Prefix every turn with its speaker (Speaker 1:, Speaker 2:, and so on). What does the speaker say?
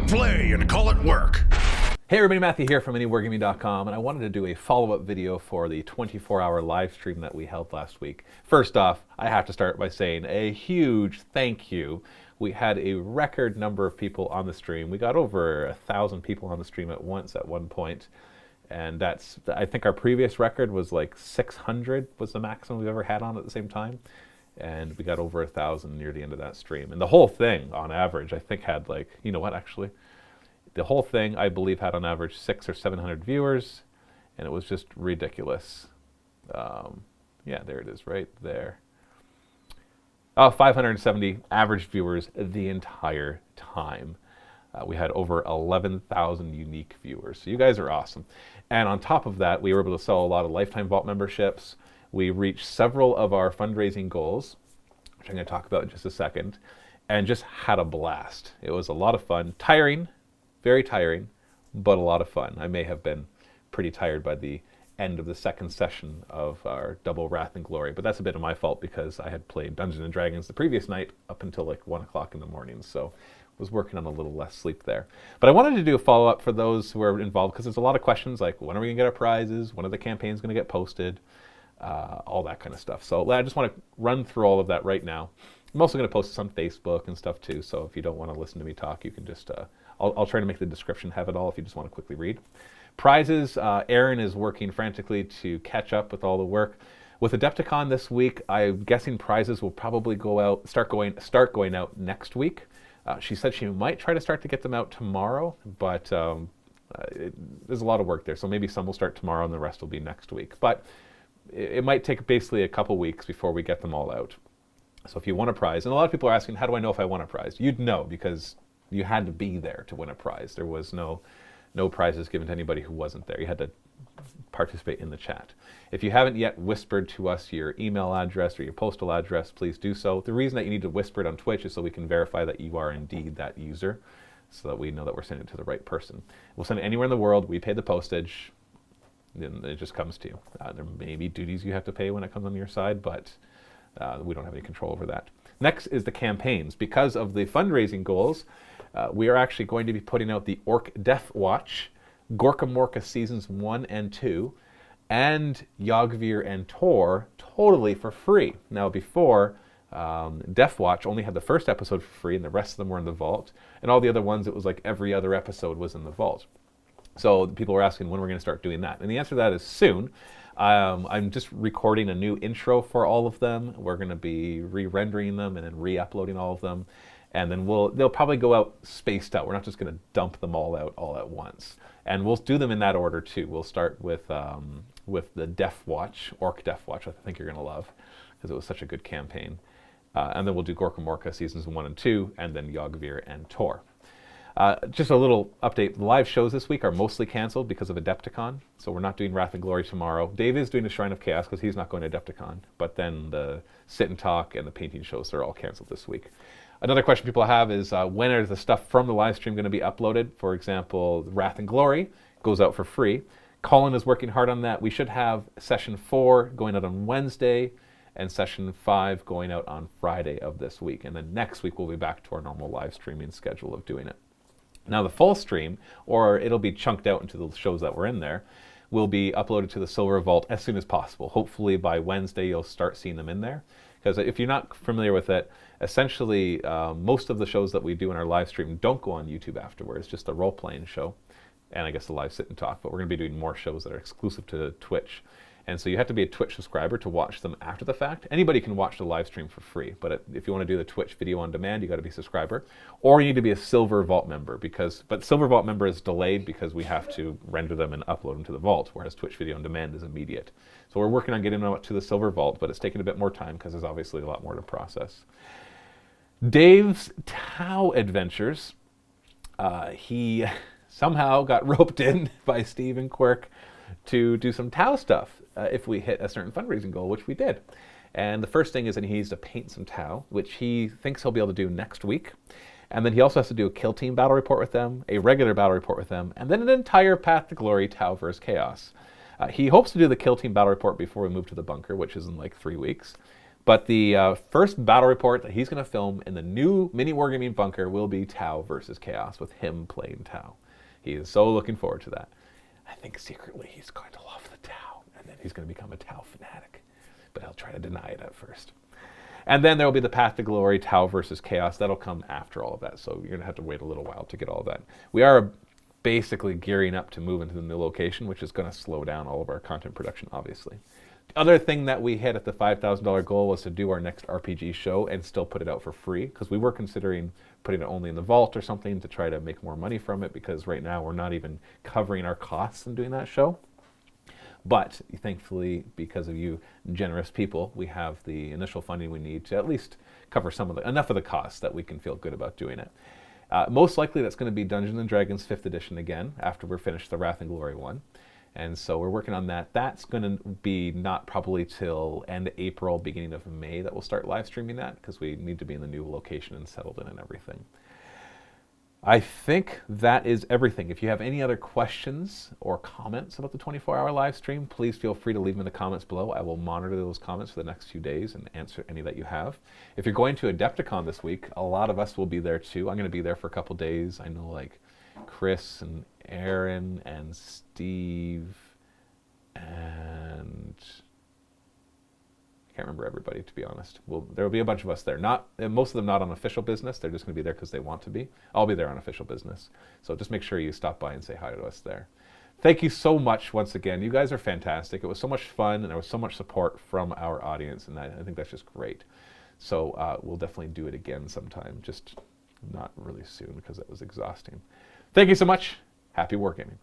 Speaker 1: it play and call it work.
Speaker 2: Hey everybody, Matthew here from MiniWarGaming.com, and I wanted to do a follow-up video for the 24-hour live stream that we held last week. First off, I have to start by saying a huge thank you. We had a record number of people on the stream. We got over 1,000 people on the stream at once at one point, and that's, I think our previous record was like 600 was the maximum we've ever had on at the same time, and we got over 1,000 near the end of that stream. And the whole thing, on average, I think had like, you know what, actually? The whole thing, I believe, had on average 600 or 700 viewers, and it was just ridiculous. Yeah, there it is, right there. 570 average viewers the entire time. We had over 11,000 unique viewers. So you guys are awesome. And on top of that, we were able to sell a lot of Lifetime Vault memberships. We reached several of our fundraising goals, which I'm going to talk about in just a second, and just had a blast. It was a lot of fun. Tiring. Very tiring, but a lot of fun. I may have been pretty tired by the end of the second session of our double Wrath and Glory, but that's a bit of my fault because I had played Dungeons & Dragons the previous night up until like 1 o'clock in the morning, so was working on a little less sleep there. But I wanted to do a follow-up for those who are involved because there's a lot of questions like, when are we going to get our prizes? When are the campaigns going to get posted? All that kind of stuff. So I just want to run through all of that right now. I'm also going to post this on Facebook and stuff too, so if you don't want to listen to me talk, you can just, I'll try to make the description have it all if you just want to quickly read. Prizes, Aaron is working frantically to catch up with all the work. With Adepticon this week, I'm guessing prizes will probably go out, start going out next week. She said she might try to start to get them out tomorrow, but there's a lot of work there, so maybe some will start tomorrow and the rest will be next week. But it might take basically a couple weeks before we get them all out. So if you want a prize, and a lot of people are asking, how do I know if I won a prize? You'd know because you had to be there to win a prize. There was no prizes given to anybody who wasn't there. You had to participate in the chat. If you haven't yet whispered to us your email address or your postal address, please do so. The reason that you need to whisper it on Twitch is so we can verify that you are indeed that user, so that we know that we're sending it to the right person. We'll send it anywhere in the world. We pay the postage, then it just comes to you. There may be duties you have to pay when it comes on your side, but we don't have any control over that. Next is the campaigns. Because of the fundraising goals, we are actually going to be putting out the Deffwatch, Gorkamorka Seasons 1 and 2, and Yogvir and Tor totally for free. Now before, Deffwatch only had the first episode for free and the rest of them were in the vault, and all the other ones it was like every other episode was in the vault. So people were asking when we're going to start doing that, and the answer to that is soon. I'm just recording a new intro for all of them. We're going to be re-rendering them and then re-uploading all of them. And then they'll probably go out spaced out. We're not just going to dump them all out all at once. And we'll do them in that order too. We'll start with the Deffwatch, Deffwatch, I think you're going to love, because it was such a good campaign. And then we'll do Gorkamorka Seasons 1 and 2, and then Yogvir and Tor. Just a little update. The live shows this week are mostly canceled because of Adepticon, so we're not doing Wrath and Glory tomorrow. Dave is doing the Shrine of Chaos because he's not going to Adepticon, but then the Sit and Talk and the painting shows are all canceled this week. Another question people have is when is the stuff from the live stream going to be uploaded? For example, Wrath and Glory goes out for free. Colin is working hard on that. We should have Session 4 going out on Wednesday and Session 5 going out on Friday of this week. And then next week we'll be back to our normal live streaming schedule of doing it. Now the full stream, or it'll be chunked out into the shows that were in there, will be uploaded to the Silver Vault as soon as possible. Hopefully by Wednesday you'll start seeing them in there. Because if you're not familiar with it, essentially most of the shows that we do in our live stream don't go on YouTube afterwards, just the role-playing show, and I guess the live sit and talk, but we're going to be doing more shows that are exclusive to Twitch. And so you have to be a Twitch subscriber to watch them after the fact. Anybody can watch the live stream for free, but if you want to do the Twitch video on demand, you got to be a subscriber, or you need to be a Silver Vault member. But Silver Vault member is delayed because we have to render them and upload them to the Vault, whereas Twitch video on demand is immediate. So we're working on getting them to the Silver Vault, but it's taking a bit more time because there's obviously a lot more to process. Dave's Tau Adventures, he somehow got roped in by Steve and Quirk to do some Tau stuff if we hit a certain fundraising goal, which we did. And the first thing is that he needs to paint some Tau, which he thinks he'll be able to do next week. And then he also has to do a kill team battle report with them, a regular battle report with them, and then an entire Path to Glory Tau vs. Chaos. He hopes to do the kill team battle report before we move to the bunker, which is in like 3 weeks. But the first battle report that he's going to film in the new MiniWarGaming bunker will be Tau versus Chaos, with him playing Tau. He is so looking forward to that. I think secretly he's going to love the Tau, and then he's going to become a Tau fanatic. But he'll try to deny it at first. And then there will be the Path to Glory, Tau versus Chaos. That'll come after all of that, so you're going to have to wait a little while to get all of that. We are basically gearing up to move into the new location, which is going to slow down all of our content production, obviously. The other thing that we hit at the $5,000 goal was to do our next RPG show and still put it out for free, because we were considering putting it only in the vault or something to try to make more money from it, because right now we're not even covering our costs in doing that show. But thankfully, because of you generous people, we have the initial funding we need to at least cover enough of the costs that we can feel good about doing it. Most likely that's going to be Dungeons & Dragons 5th edition again, after we're finished the Wrath and Glory one. And so we're working on that. That's going to be not probably till end of April, beginning of May that we'll start live streaming that, because we need to be in the new location and settled in and everything. I think that is everything. If you have any other questions or comments about the 24-hour live stream, please feel free to leave them in the comments below. I will monitor those comments for the next few days and answer any that you have. If you're going to Adepticon this week, a lot of us will be there too. I'm going to be there for a couple days. I know like Chris and Aaron and Steve and I can't remember everybody, to be honest. There will be a bunch of us there. Most of them not on official business. They're just going to be there because they want to be. I'll be there on official business. So just make sure you stop by and say hi to us there. Thank you so much once again. You guys are fantastic. It was so much fun, and there was so much support from our audience, and I think that's just great. So we'll definitely do it again sometime, just not really soon because it was exhausting. Thank you so much. Happy wargaming.